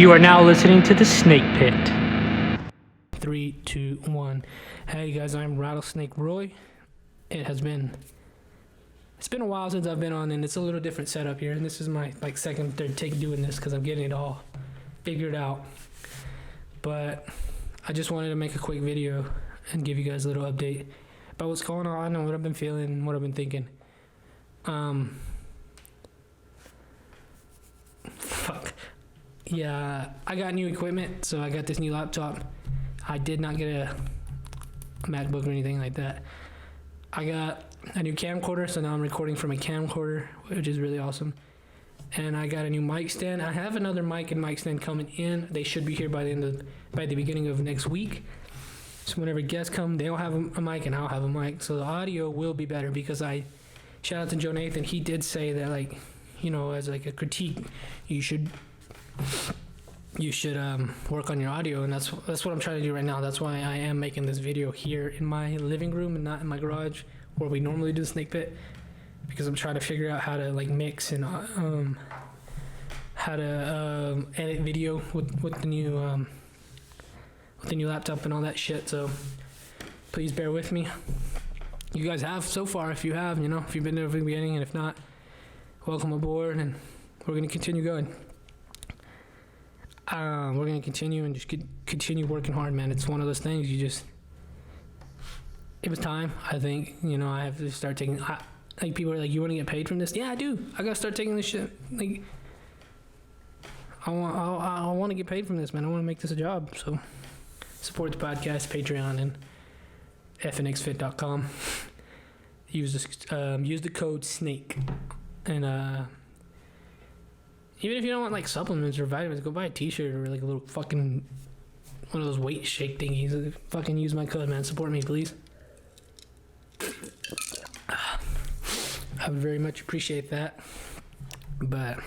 You are now listening to The Snake Pit. 3, 2, 1. Hey guys, I'm Rattlesnake Roy. It's been a while since I've been on, and it's a little different setup here. And this is my second, third take doing this because I'm getting it all figured out. But I just wanted to make a quick video and give you guys a little update about what's going on and what I've been feeling and what I've been thinking. Yeah, I got new equipment, so I got this new laptop. I did not get a MacBook or anything like that. I got a new camcorder, so now I'm recording from a camcorder, which is really awesome. And I got a new mic stand. I have another mic and mic stand coming in. They should be here by the beginning of next week. So whenever guests come, they'll have a mic and I'll have a mic. So the audio will be better because shout out to Joe Nathan. He did say that, as a critique, you should work on your audio, and that's what I'm trying to do right now. That's why I am making this video here in my living room and not in my garage where we normally do the Snake Pit, because I'm trying to figure out how to mix and how to edit video with the new laptop and all that shit. So please bear with me. You guys have so far. If you have, if you've been there from the beginning, and if not, welcome aboard, and we're gonna continue going. We're going to continue and just continue working hard, man. It's one of those things it was time, I think. I have to start taking, people are like, you want to get paid from this? Yeah, I do. I got to start taking this shit. I want to get paid from this, man. I want to make this a job. So support the podcast, Patreon, and fnxfit.com. Use the code SNAKE. And, even if you don't want supplements or vitamins, go buy a t-shirt or a little fucking one of those weight shake thingies. Fucking use my code, man. Support me, please. I would very much appreciate that. But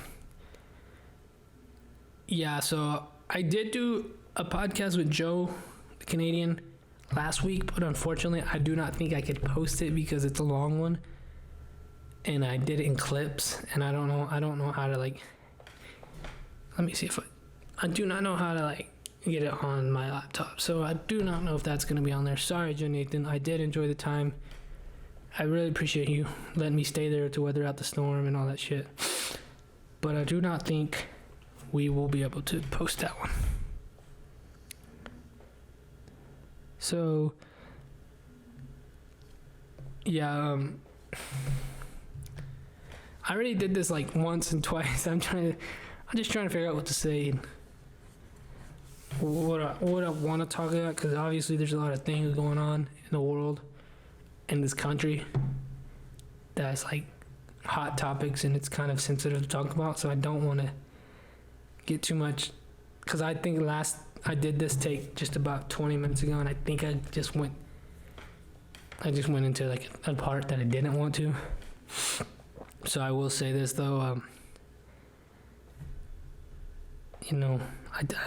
yeah, so I did do a podcast with Joe, the Canadian, last week, but unfortunately I do not think I could post it because it's a long one. And I did it in clips, and I don't know how to let me see if I do not know how to get it on my laptop. So I do not know if that's going to be on there. Sorry, Joe Nathan. I did enjoy the time. I really appreciate you letting me stay there to weather out the storm and all that shit. But I do not think we will be able to post that one. So, yeah, I already did this once and twice. I'm just trying to figure out what to say and what I want to talk about, because obviously there's a lot of things going on in the world, in this country, that's hot topics, and it's kind of sensitive to talk about. So I don't want to get too much, because I think I did this take just about 20 minutes ago, and I think I just went into a part that I didn't want to. So I will say this though. I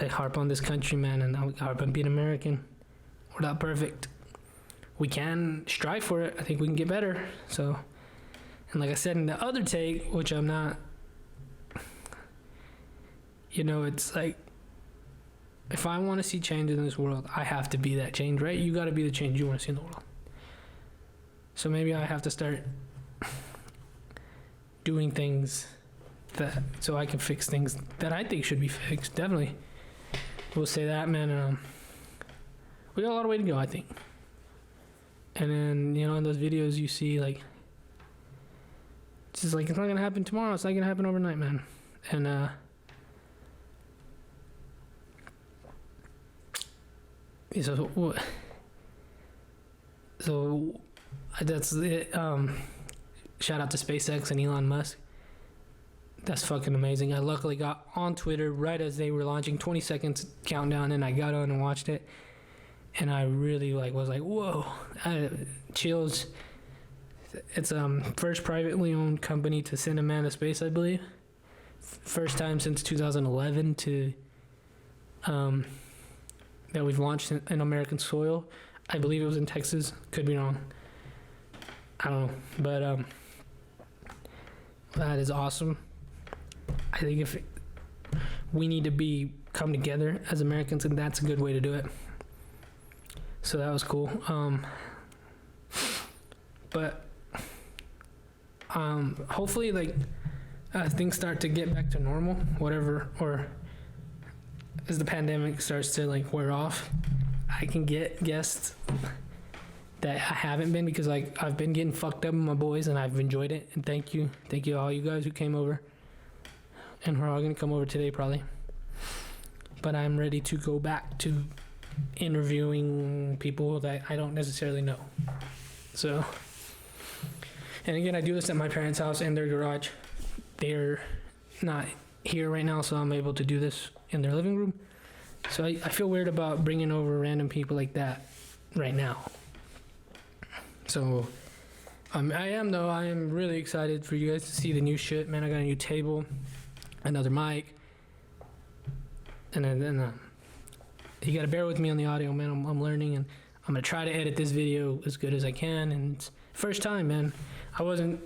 harp on this country, man, and I harp on being American. We're not perfect. We can strive for it. I think we can get better. So, and like I said in the other take, which I'm not, it's if I want to see change in this world, I have to be that change, right? You got to be the change you want to see in the world. So maybe I have to start doing things so I can fix things that I think should be fixed. Definitely. We'll say that, man. We got a lot of way to go, I think. And then, in those videos you see, it's just it's not going to happen tomorrow. It's not going to happen overnight, man. And, so that's it. Shout out to SpaceX and Elon Musk. That's fucking amazing. I luckily got on Twitter right as they were launching, 20 seconds countdown, and I got on and watched it. And I really was whoa, chills. It's first privately owned company to send a man to space, I believe. First time since 2011 that we've launched in American soil. I believe it was in Texas. Could be wrong. I don't know, but that is awesome. I think we need to be come together as Americans, and that's a good way to do it. So that was cool. But hopefully, like, as things start to get back to normal, whatever, or as the pandemic starts to like wear off, I can get guests that I haven't been, because like I've been getting fucked up with my boys and I've enjoyed it. And thank you all you guys who came over, and we're all gonna come over today probably. But I'm ready to go back to interviewing people that I don't necessarily know. So, and again, I do this at my parents' house and their garage. They're not here right now, so I'm able to do this in their living room. So I feel weird about bringing over random people like that right now. So I am really excited for you guys to see the new shit, man. I got a new table, another mic, and then you gotta bear with me on the audio, man. I'm learning, and I'm gonna try to edit this video as good as I can. And it's first time, man. I wasn't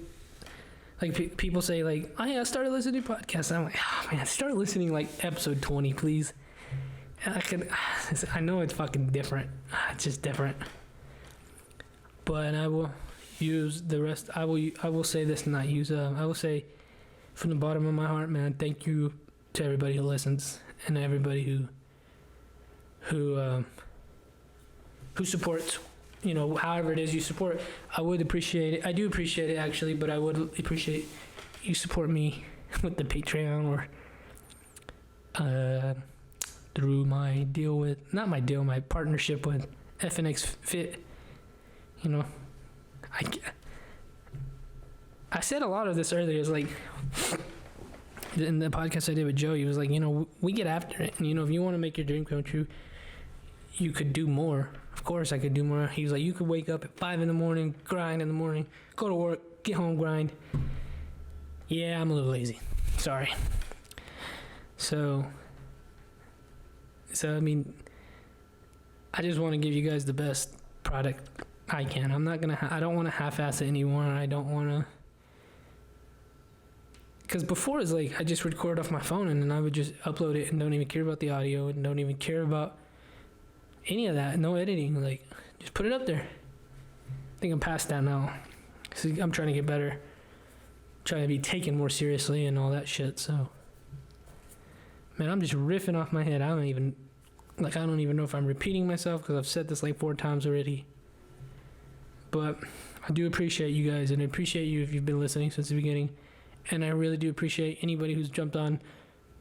like people say like, oh yeah, I started listening to podcasts. And I'm like, oh man, start listening like episode 20, please. And I know it's fucking different. It's just different. But I will use the rest. I will say this, not use. I will say from the bottom of my heart, man, thank you to everybody who listens and everybody who supports. You know, however it is you support. I would appreciate it. I do appreciate it actually, but I would appreciate you support me with the Patreon or through my deal with, not my deal, my partnership with FNX Fit. You know, I said a lot of this earlier. It's like in the podcast I did with Joe, he was like, you know, we get after it, and you know, if you want to make your dream come true, you could do more. Of course I could do more. He was like, you could wake up at 5 a.m, grind in the morning, go to work, get home, grind. Yeah, I'm a little lazy. Sorry. So I mean, I just want to give you guys the best product I can. I don't want to half-ass it anymore. I don't want to, because before it's like I just record off my phone and then I would just upload it and don't even care about the audio and don't even care about any of that. No editing, like just put it up there. I think I'm past that now. So I'm trying to get better, trying to be taken more seriously and all that shit. So man, I'm just riffing off my head. I don't even know if I'm repeating myself, because I've said this like 4 times already. But I do appreciate you guys, and I appreciate you if you've been listening since the beginning. And I really do appreciate anybody who's jumped on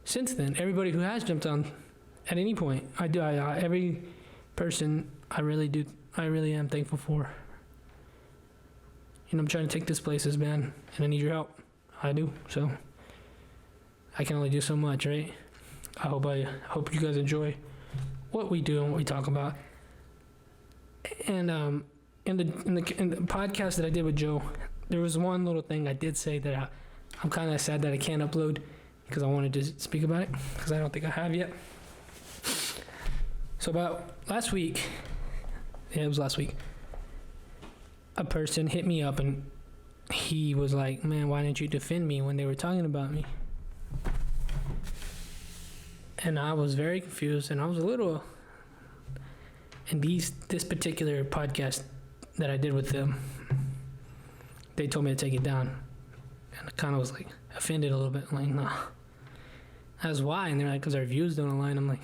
since then. Everybody who has jumped on at any point. Every person I really am thankful for. You know, I'm trying to take this places, man, and I need your help. I do. So I can only do so much, right? I hope you guys enjoy what we do and what we talk about. And in the podcast that I did with Joe, there was one little thing I did say that I'm kind of sad that I can't upload, because I wanted to speak about it, because I don't think I have yet. So about last week, a person hit me up and he was like, man, why didn't you defend me when they were talking about me? And I was very confused, and I was a little, and this particular podcast that I did with them, they told me to take it down. And I kind of was like offended a little bit. I'm like, nah. That's why. And they're like, because our views don't align. I'm like,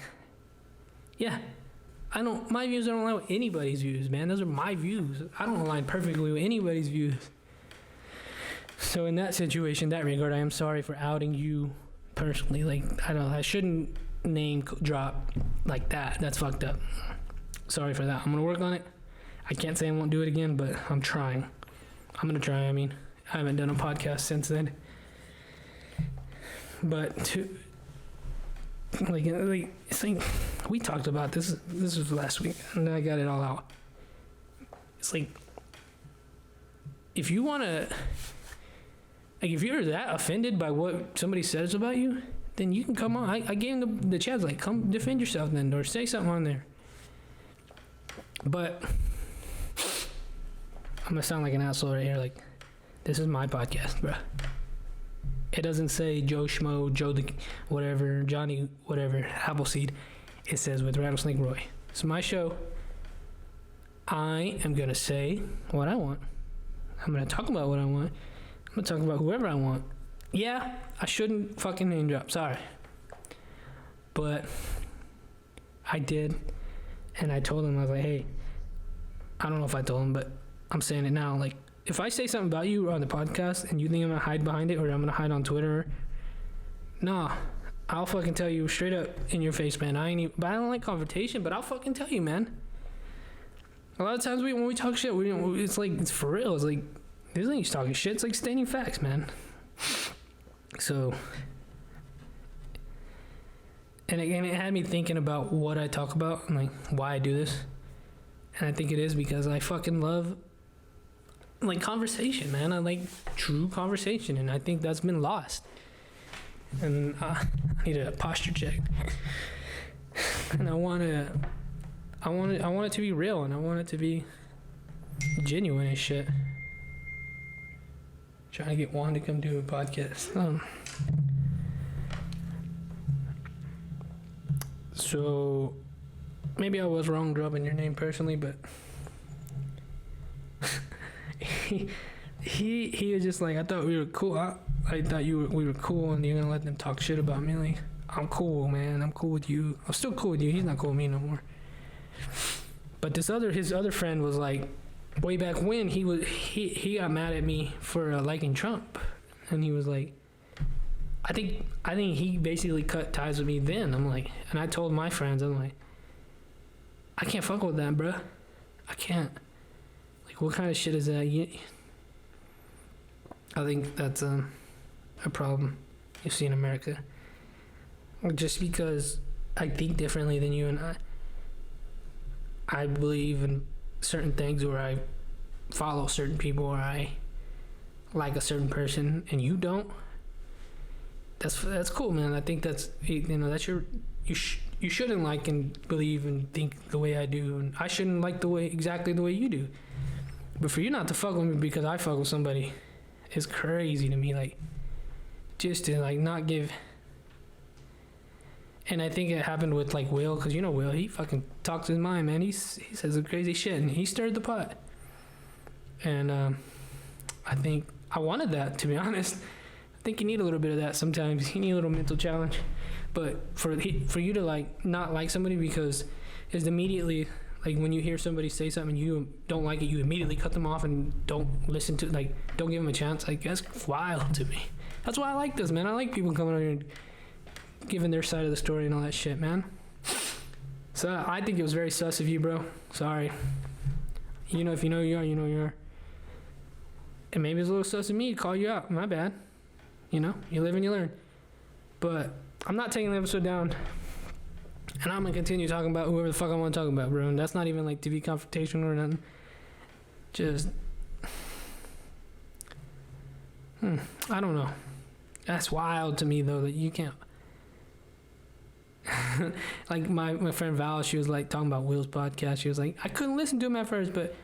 yeah, my views don't align with anybody's views, man. Those are my views. I don't align perfectly with anybody's views. So in that situation, that regard, I am sorry for outing you personally. Like, I shouldn't name drop like that. That's fucked up. Sorry for that. I'm going to work on it. I can't say I won't do it again, but I'm trying. I'm going to try. I mean, I haven't done a podcast since then. But it's like we talked about this. This was last week, and I got it all out. It's like, if you want to, like, if you're that offended by what somebody says about you, then you can come on. I gave him the chance, like, come defend yourself then, or say something on there. But I'm gonna sound like an asshole right here. Like, this is my podcast, bro. It doesn't say Joe Schmo, Joe the whatever, Johnny whatever, Appleseed. It says with Rattlesnake Roy. It's my show. I am going to say what I want. I'm going to talk about what I want. I'm going to talk about whoever I want. Yeah, I shouldn't fucking name drop. Sorry. But I did. And I told him, I was like, hey, I don't know if I told him, but I'm saying it now. Like, if I say something about you on the podcast and you think I'm going to hide behind it or I'm going to hide on Twitter, nah, I'll fucking tell you straight up in your face, man. But I don't like confrontation, but I'll fucking tell you, man. A lot of times when we talk shit, it's like, it's for real. It's like, this ain't talking shit. It's like stating facts, man. So, and again, it had me thinking about what I talk about and like why I do this. And I think it is because I fucking love like conversation, man. I like true conversation, and I think that's been lost. And I need a posture check. And I want it to be real, and I want it to be genuine as shit. Trying to get Juan to come do a podcast. So maybe I was wrong dropping your name personally, but he was just like, I thought we were cool. I thought we were cool, and you're gonna let them talk shit about me. Like, I'm cool, man. I'm cool with you. I'm still cool with you. He's not cool with me no more. But his other friend was like, way back when he got mad at me for liking Trump, and he was like, I think he basically cut ties with me then. I'm like, and I told my friends, I'm like, I can't fuck with that, bruh. I can't. Like, what kind of shit is that? I think that's a problem you see in America. Just because I think differently than you, and I believe in certain things, or I follow certain people, or I like a certain person, and you don't. That's cool, man. I think that's that's you shouldn't like and believe and think the way I do, and I shouldn't like exactly the way you do. But for you not to fuck with me because I fuck with somebody is crazy to me. Like, just to like not give. And I think it happened with like Will, because Will, he fucking talks his mind, man. He says some crazy shit, and he stirred the pot. And I think I wanted that, to be honest. I think you need a little bit of that sometimes. You need a little mental challenge. But for you to like not like somebody because it's immediately like when you hear somebody say something and you don't like it, you immediately cut them off and don't listen to, like, don't give them a chance. Like, that's wild to me. That's why I like this, man. I like people coming on here and giving their side of the story and all that shit, man. So I think it was very sus of you, bro. Sorry. If you know you are, you know you are. And maybe it's a little sus of me to call you out. My bad. You live and you learn. But I'm not taking the episode down. And I'm going to continue talking about whoever the fuck I want to talk about, bro. And that's not even like to be confrontational or nothing. Just, I don't know. That's wild to me, though, that you can't. Like my friend Val, she was like talking about Will's podcast. She was like, I couldn't listen to him at first, but